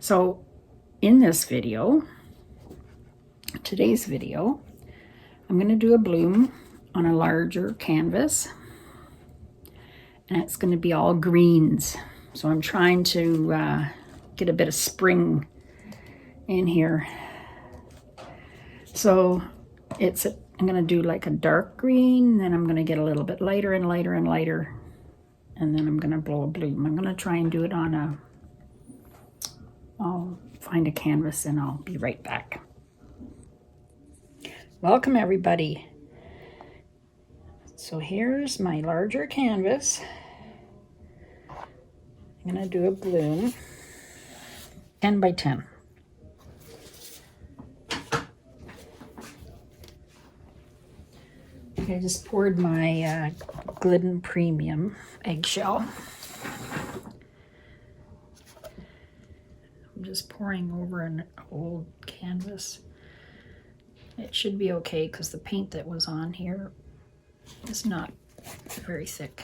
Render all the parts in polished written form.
So in this video, today's video, I'm going to do a bloom on a larger canvas, and it's going to be all greens. So I'm trying to get a bit of spring in here. So I'm going to do like a dark green, then I'm going to get a little bit lighter and lighter and lighter, and then I'm going to blow a bloom. I'm going to try and do it on I'll find a canvas and I'll be right back. Welcome everybody. So here's my larger canvas. I'm going to do a bloom, 10 by 10. I just poured my Glidden Premium eggshell. I'm just pouring over an old canvas. It should be okay because the paint that was on here is not very thick.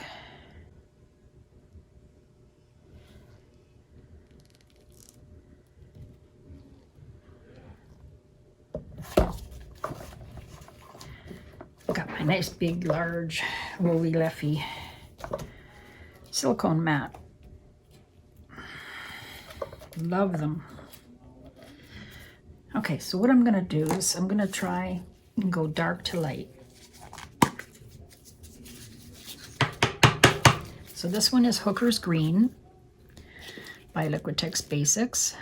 Got my nice big large woolly leffy silicone mat. Love them. Okay, so what I'm going to do is I'm going to try and go dark to light. So this one is Hooker's Green by Liquitex Basics.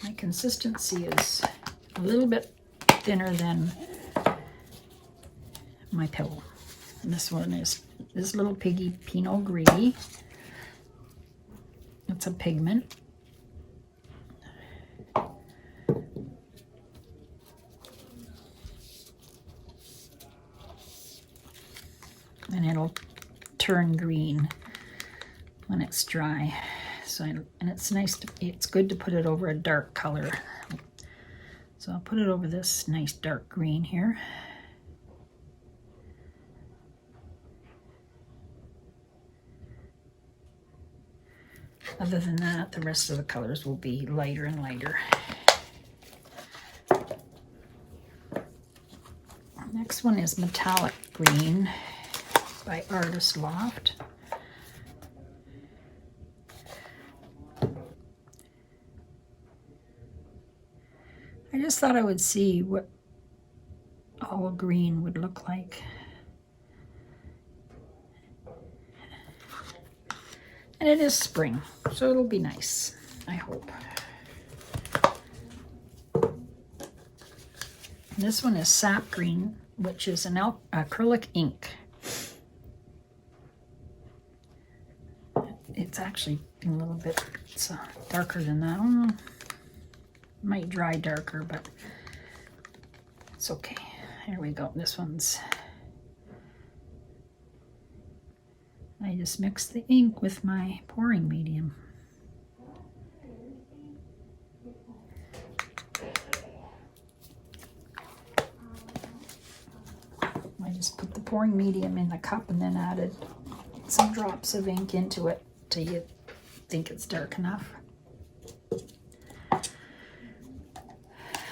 My consistency is a little bit thinner than my pillow. And this one is this little piggy Pinot Gris. It's a pigment. And it'll turn green when it's dry. So and it's nice it's good to put it over a dark color. So I'll put it over this nice dark green here. Other than that, the rest of the colors will be lighter and lighter. Next one is Metallic Green by Artist Loft. I just thought I would see what all green would look like. And it is spring, so it'll be nice, I hope. And this one is Sap Green, which is an acrylic ink. It's actually a little bit darker than that. Might dry darker, but it's okay. Here we go. This one's... I just mixed the ink with my pouring medium. I just put the pouring medium in the cup and then added some drops of ink into it till you think it's dark enough.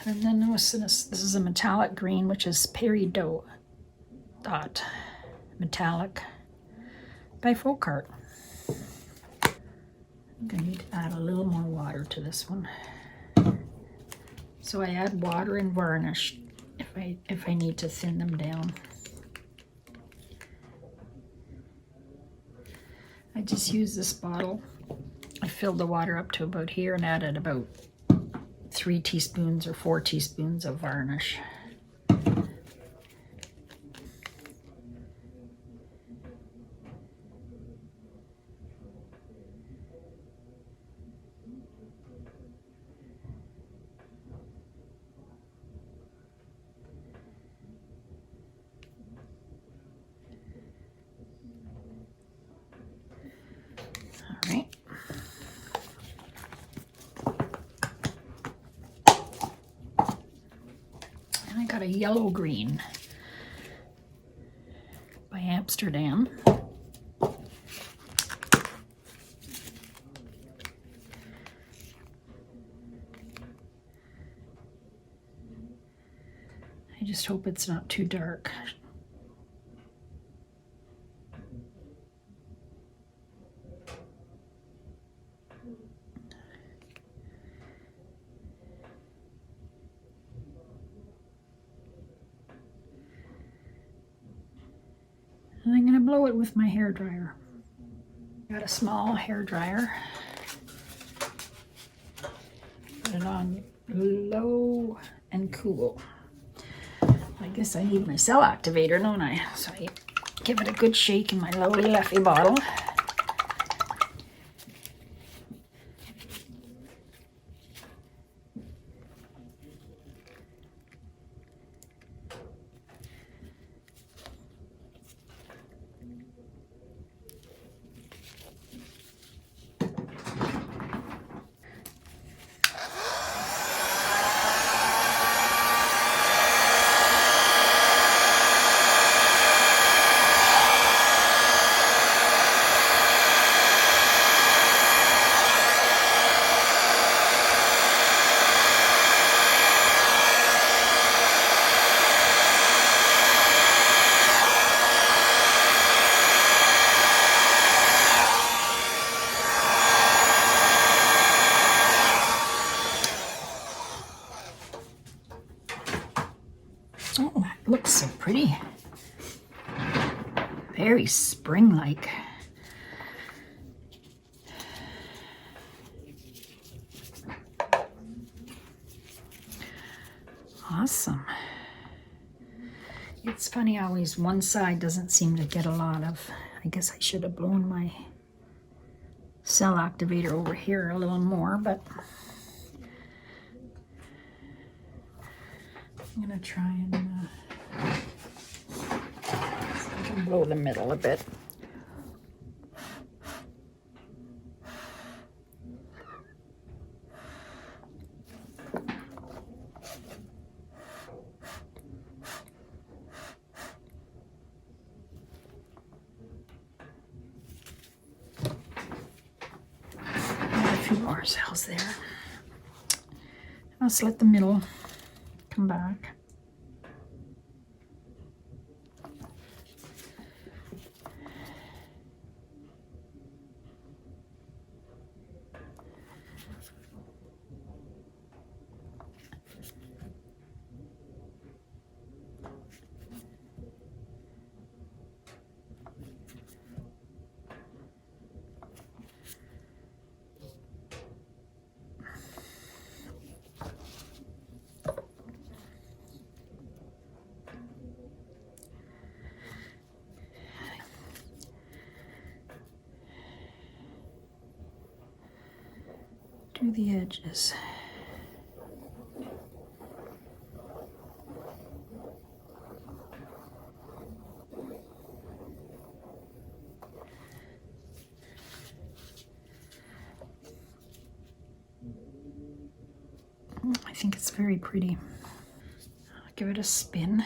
And then this is a metallic green, which is Peridot Metallic by Folk Art. I'm going to need to add a little more water to this one. So I add water and varnish if I need to thin them down. I just use this bottle. I filled the water up to about here and added about 3 teaspoons or 4 teaspoons of varnish. yellow-green by Amsterdam. I just hope it's not too dark. And I'm going to blow it with my hair dryer. Got a small hair dryer. Put it on low and cool. I guess I need my cell activator, don't I? So I give it a good shake in my lovely Leffy bottle. Oh, that looks so pretty. Very spring-like. Awesome. It's funny, always one side doesn't seem to get a lot of, I guess I should have blown my cell activator over here a little more, but I'm gonna try and blow the middle a bit. A few more cells there. Let's let the middle come back. Do the edges. I think it's very pretty. I'll give it a spin.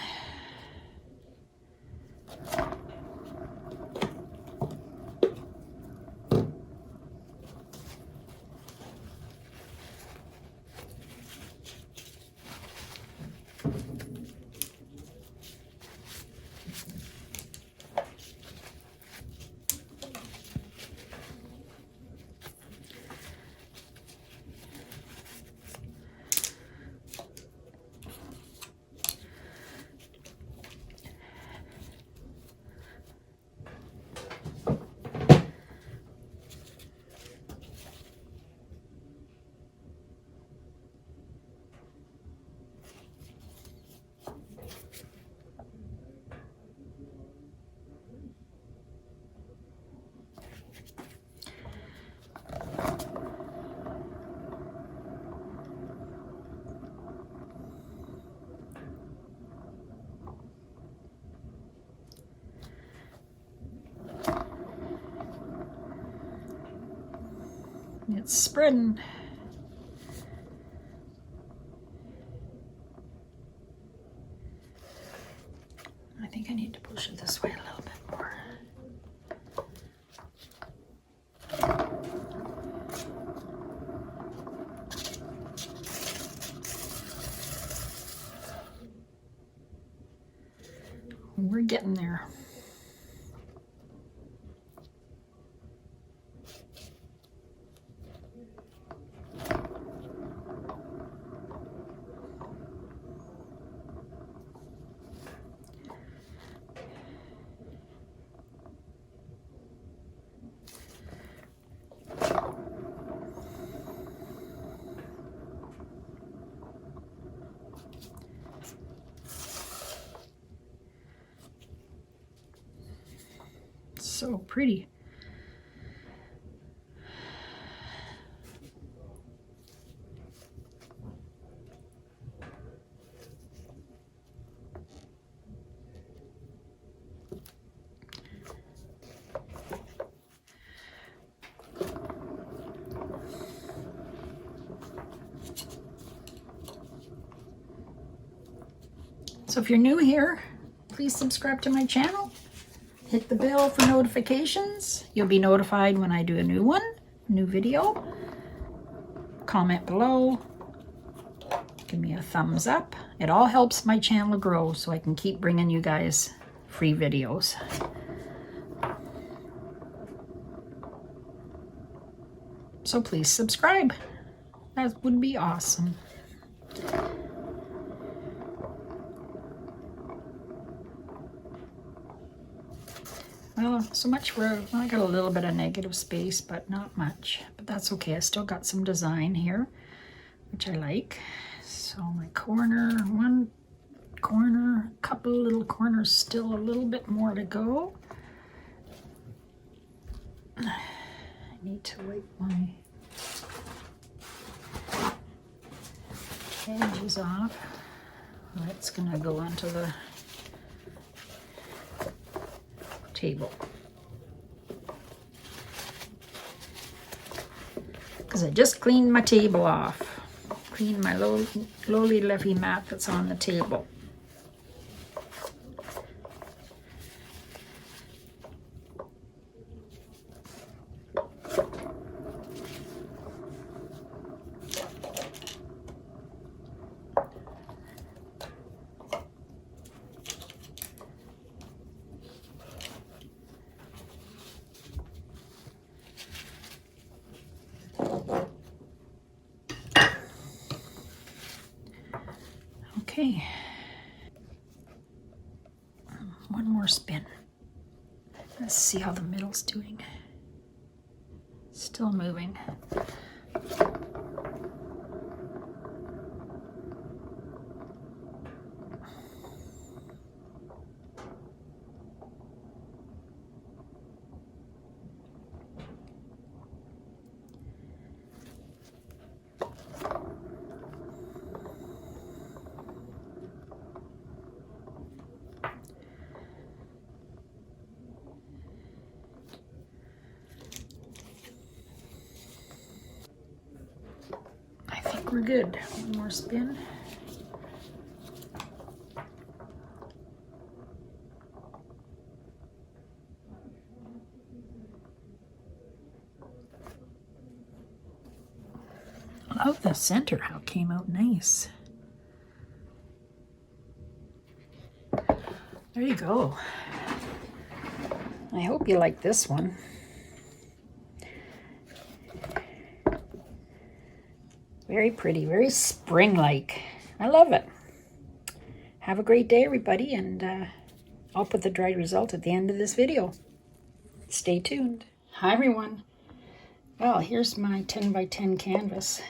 It's spreading. think I need to push it this way a little bit more. We're getting there. So pretty. So if you're new here, please subscribe to my channel. Hit the bell for notifications. You'll be notified when I do a new one, new video. Comment below. Give me a thumbs up. It all helps my channel grow so I can keep bringing you guys free videos. So please subscribe. That would be awesome. Well, so much for, well, I got a little bit of negative space, but not much. But that's okay. I still got some design here, which I like. So my corner, one corner, a couple of little corners, still a little bit more to go. I need to wipe my edges off. That's gonna go onto the table. Because I just cleaned my table off. Cleaned my lowly leafy mat that's on the table. Okay, one more spin. Let's see how the middle's doing. Still moving. We're good. One more spin. I love the center, how it came out nice. There you go. I hope you like this one. Very pretty, very spring-like. I love it. Have a great day, everybody, and I'll put the dried result at the end of this video. Stay tuned. Hi, everyone. Well, here's my 10 by 10 canvas.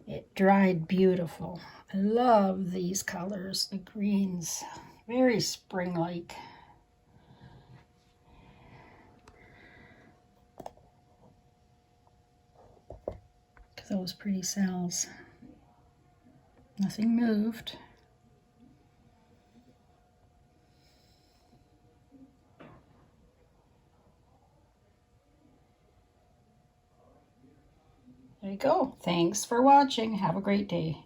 It dried beautiful. I love these colors, the greens. Very spring-like. Those pretty cells. Nothing moved. There you go. Thanks for watching. Have a great day.